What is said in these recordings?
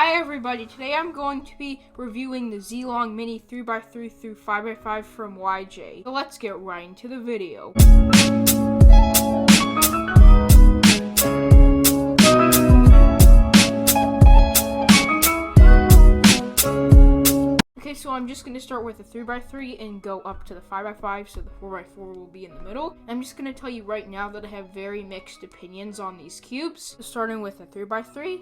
Hi everybody, today I'm going to be reviewing the Zhilong Mini 3x3 through 5x5 from YJ. So let's get right into the video. Okay, so I'm just going to start with the 3x3 and go up to the 5x5, so the 4x4 will be in the middle. I'm just going to tell you right now that I have very mixed opinions on these cubes. So starting with the 3x3.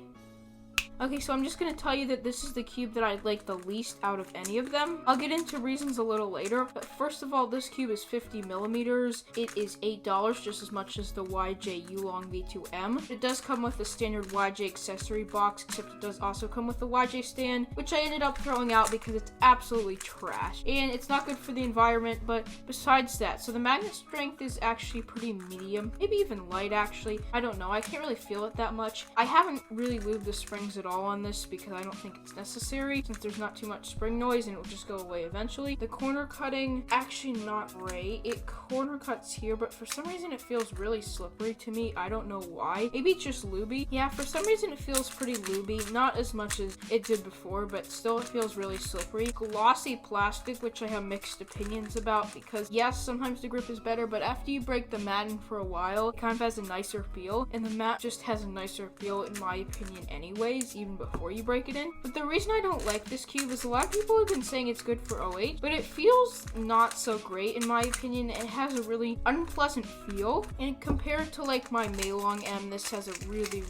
Okay, so I'm just going to tell you that this is the cube that I like the least out of any of them. I'll get into reasons a little later, but first of all, this cube is 50 millimeters. It is $8, just as much as the YJ Zhilong V2M. It does come with the standard YJ accessory box, except it does also come with the YJ stand, which I ended up throwing out because it's absolutely trash. And it's not good for the environment, but besides that, so the magnet strength is actually pretty medium, maybe even light actually. I don't know, I can't really feel it that much. I haven't really lubed the springs at all on this because I don't think it's necessary, since there's not too much spring noise and it will just go away eventually. The corner cutting, actually not great. It corner cuts here, but for some reason it feels really slippery to me. I don't know why. Maybe it's just lubey. Yeah, for some reason it feels pretty lubey. Not as much as it did before, but still it feels really slippery. Glossy plastic, which I have mixed opinions about, because yes, sometimes the grip is better, but after you break the matting for a while, it kind of has a nicer feel, and the mat just has a nicer feel in my opinion anyways, even before you break it in. But the reason I don't like this cube is a lot of people have been saying it's good for OH, but it feels not so great in my opinion. It has a really unpleasant feel, and compared to like my Zhilong M, this has a really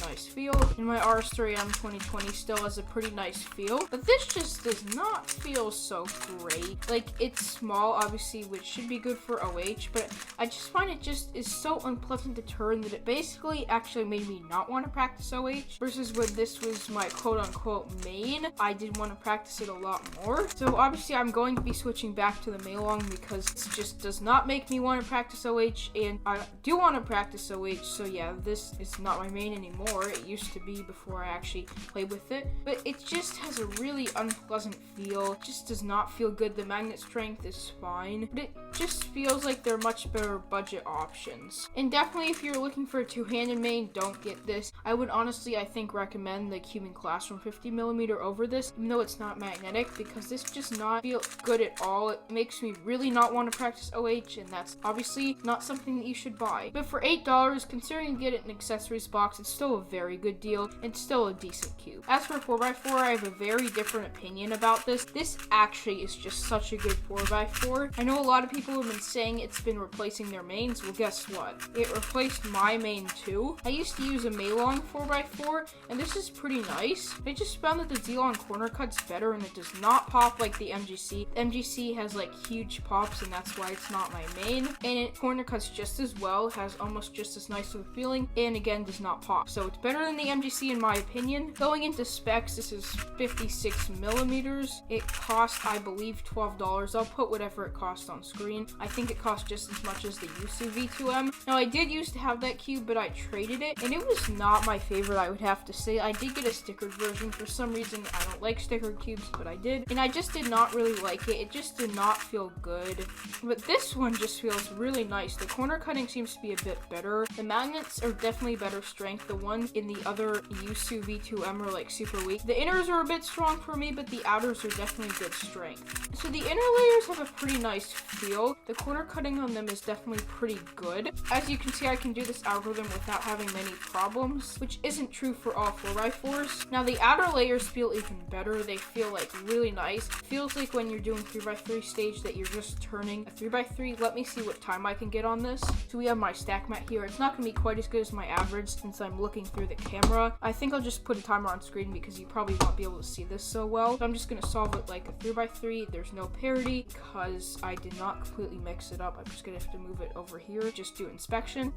nice feel, and my R3 M 2020 still has a pretty nice feel, but this just does not feel so great. Like, it's small obviously, which should be good for OH, but I just find it just is so unpleasant to turn that it basically actually made me not want to practice OH, versus when this was my quote-unquote main, I did want to practice it a lot more. So obviously I'm going to be switching back to the Zhilong because it just does not make me want to practice OH, and I do want to practice OH, so yeah, this is not my main anymore. It used to be before I actually played with it, but it just has a really unpleasant feel. It just does not feel good. The magnet strength is fine, but it just feels like they're much better budget options. And definitely if you're looking for a two-handed main, don't get this. I would honestly, I think, recommend the Cuban Classroom 50mm over this, even though it's not magnetic, because this does not feel good at all. It makes me really not want to practice OH, and that's obviously not something that you should buy. But for $8, considering you get it in an accessories box, it's still a very good deal and still a decent cube. As for 4x4, I have a very different opinion about this. This actually is just such a good 4x4. I know a lot of people have been saying it's been replacing their mains. Well, guess what? It replaced my main too. I used to use a Zhilong 4x4, and this is pretty nice. I just found that the Zhilong corner cut's better, and it does not pop like the MGC. MGC has like huge pops, and that's why it's not my main. And it corner cuts just as well, has almost just as nice of a feeling, and again does not pop. So it's better than the MGC in my opinion. Going into specs, this is 56 millimeters. It cost, I believe, $12. I'll put whatever it cost on screen. I think it cost just as much as the Yusu V2M. Now I did used to have that cube, but I traded it, and it was not my favorite, I would have to say. I did get a stickered version. For some reason, I don't like stickered cubes, but I did. And I just did not really like it. It just did not feel good. But this one just feels really nice. The corner cutting seems to be a bit better. The magnets are definitely better strength. The ones in the other Yusu V2M are like super weak. The inners are a bit strong for me, but the outers are definitely good strength. So the inner layers have a pretty nice feel. The corner cutting on them is definitely pretty good. As you can see, I can do this algorithm without having many problems, which isn't true for all 4x4s. Now the outer layers feel even better. They feel like really nice. It feels like when you're doing 3x3 stage that you're just turning a 3x3. Let me see what time I can get on this. So we have my stack mat here. It's not going to be quite as good as my average since I'm looking through the camera. I think I'll just put a timer on screen because you probably won't be able to see this so well. So I'm just going to solve it like a 3x3. There's no parity because I did not completely mix it up. I'm just going to have to move it over here. Just do inspection.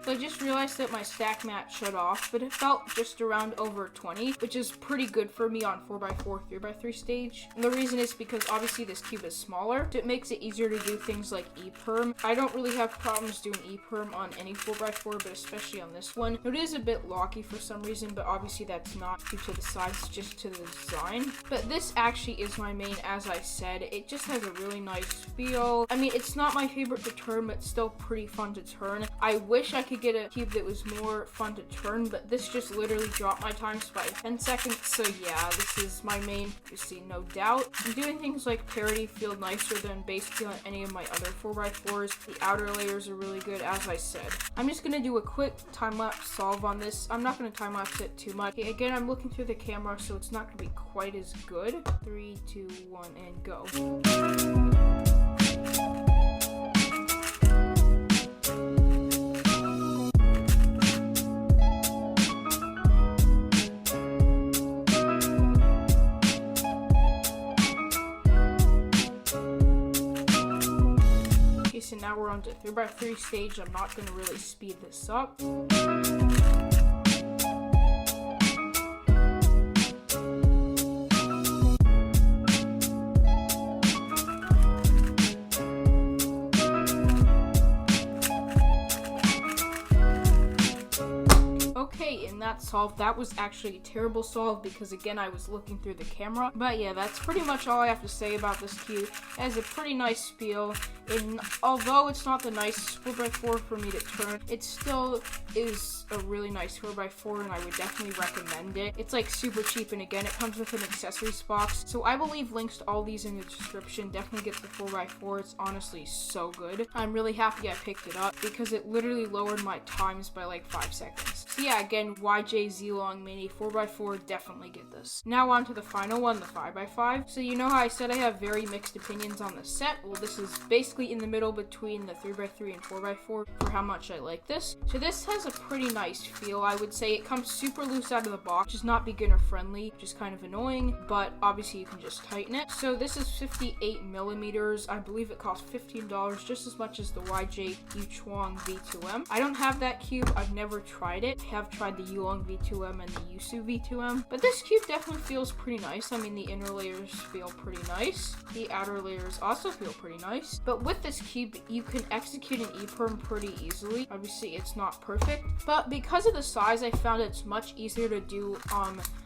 So I just realized realized that my stack mat shut off, but it felt just around over 20, which is pretty good for me on 4x4, 3x3 stage. And the reason is because obviously this cube is smaller, so it makes it easier to do things like E-perm. I don't really have problems doing E-perm on any 4x4, but especially on this one. It is a bit locky for some reason, but obviously that's not due to the size, just to the design. But this actually is my main, as I said. It just has a really nice feel. I mean, it's not my favorite to turn, but still pretty fun to turn. I wish I could get a cube that was more fun to turn, but this just literally dropped my times by 10 seconds. So yeah, this is my main, you see, no doubt. And doing things like parity feel nicer than basically on any of my other 4x4s. The outer layers are really good, as I said. I'm just gonna do a quick time-lapse solve on this. I'm not gonna time-lapse it too much. Okay, again, I'm looking through the camera, so it's not gonna be quite as good. 3, 2, 1, and go. Okay, so now we're on to 3x3 stage. I'm not gonna really speed this up. Okay, and that solve, that was actually a terrible solve because again I was looking through the camera. But yeah, that's pretty much all I have to say about this cube. It has a pretty nice feel, and although it's not the nicest 4x4 for me to turn, it still is a really nice 4x4 and I would definitely recommend it. It's like super cheap, and again it comes with an accessories box, so I will leave links to all these in the description. Definitely get the 4x4, it's honestly so good. I'm really happy I picked it up because it literally lowered my times by like 5 seconds. So yeah, again, YJ Zhilong Mini 4x4, definitely get this. Now on to the final one, the 5x5. So you know how I said I have very mixed opinions on the set? Well, this is basically in the middle between the 3x3 and 4x4 for how much I like this. So this has a pretty nice feel, I would say. It comes super loose out of the box, which is not beginner friendly, which is kind of annoying, but obviously you can just tighten it. So this is 58 millimeters. I believe it costs $15, just as much as the YJ Zhilong V2M. I don't have that cube, I've never tried it. I have tried the Zhilong V2M and the Yusu V2M, but this cube definitely feels pretty nice. I mean, the inner layers feel pretty nice. The outer layers also feel pretty nice. But with this cube, you can execute an E-perm pretty easily. Obviously, it's not perfect, but because of the size, I found it's much easier to do.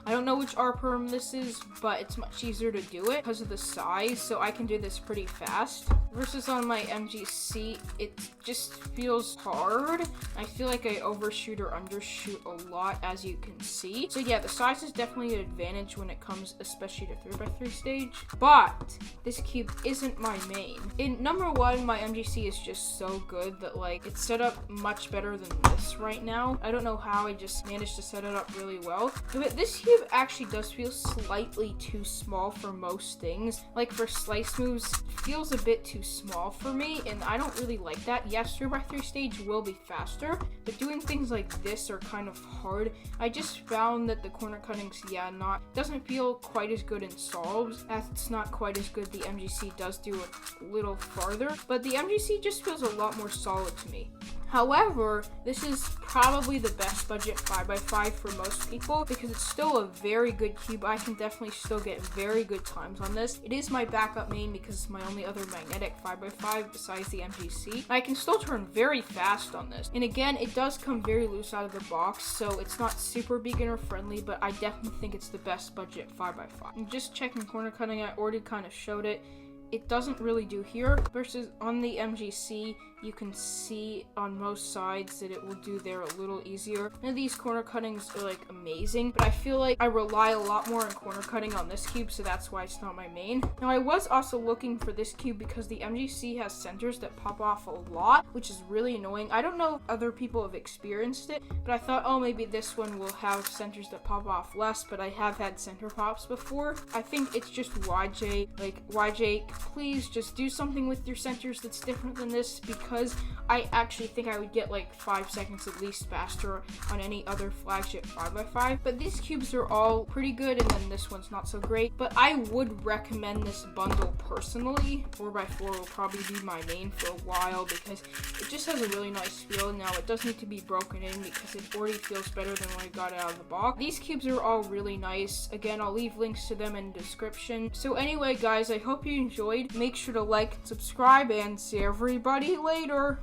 I don't know which R-perm this is, but it's much easier to do it because of the size, so I can do this pretty fast. Versus on my MGC, it just feels hard. I feel like I overshoot or undershoot a lot, as you can see. So yeah, the size is definitely an advantage when it comes especially to 3x3 stage, but this cube isn't my main. In number one, my MGC is just so good that like it's set up much better than this right now. I don't know how, I just managed to set it up really well. But this cube actually does feel slightly too small for most things. Like for slice moves, it feels a bit too small for me, and I don't really like that. Yes, 3x3 stage will be faster, but doing things like this are kind of hard. I just found that the corner cuttings, doesn't feel quite as good in solves, as it's not quite as good. The MGC does do a little farther, but the MGC just feels a lot more solid to me. However, this is probably the best budget 5x5 for most people because it's still a very good cube. I can definitely still get very good times on this. It is my backup main because it's my only other magnetic 5x5 besides the MGC. I can still turn very fast on this. And again, it does come very loose out of the box, so it's not super beginner friendly, but I definitely think it's the best budget 5x5. I'm just checking corner cutting, I already kind of showed it. It doesn't really do here, versus on the MGC, you can see on most sides that it will do there a little easier. And these corner cuttings are like amazing, but I feel like I rely a lot more on corner cutting on this cube, so that's why it's not my main. Now, I was also looking for this cube because the MGC has centers that pop off a lot, which is really annoying. I don't know if other people have experienced it, but I thought, oh, maybe this one will have centers that pop off less, but I have had center pops before. I think it's just YJ, please just do something with your centers that's different than this, because because I actually think I would get like 5 seconds at least faster on any other flagship 5x5. But these cubes are all pretty good, and then this one's not so great. But I would recommend this bundle personally. 4x4 will probably be my main for a while because it just has a really nice feel. Now it does need to be broken in because it already feels better than when I got it out of the box. These cubes are all really nice. Again, I'll leave links to them in the description. So anyway, guys, I hope you enjoyed. Make sure to like and subscribe, and see everybody later.